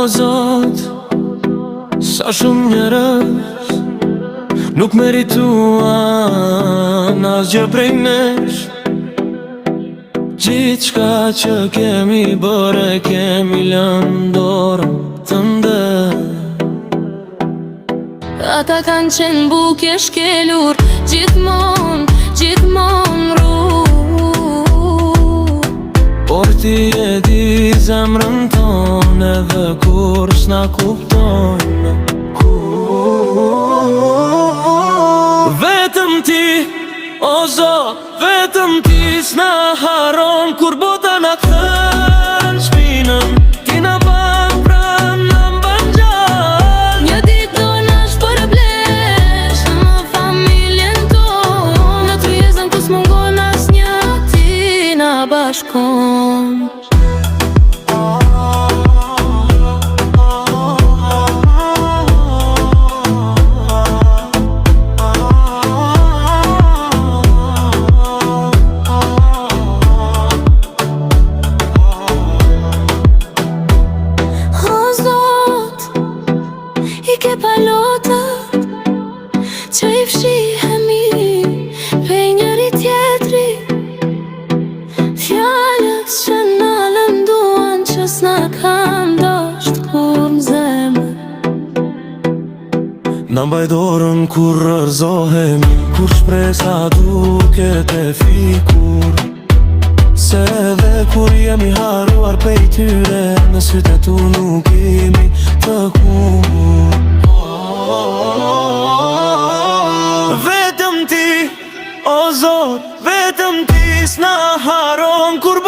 Zot, sa shumë njerëz nuk merituan asgjë prej nesh. Gjithçka që kemi bërë e kemi lënë dorën tënde. Ata kanë qenë bukje shkelur, gjithmon rrugë. Por ti e di zemrën tonë edhe kur s'na kuptojnë. Vetëm ti, o Zot, vetëm ti s'na haron kur bota na kthen shpinën. Ti na ban pranë, na mban gjallë. Një ditë do na shpërblesh në familjen tonë. Në tryezën ku s'mungon asnjë, ti na bashkon. I ke palotët që i fshihemi prej njëri tjetri. Fjallët që na lënduan që s'na kanë dashtë kur n'zemër. Na mbaj dorën kur rërzohemi, kur shpresa duket e fikur. Se edhe kur jemi haruar pej tyre, në sytë e tu nuk jemi të kur. Vetëm ti, o Zot, vetëm ti s'na haron kur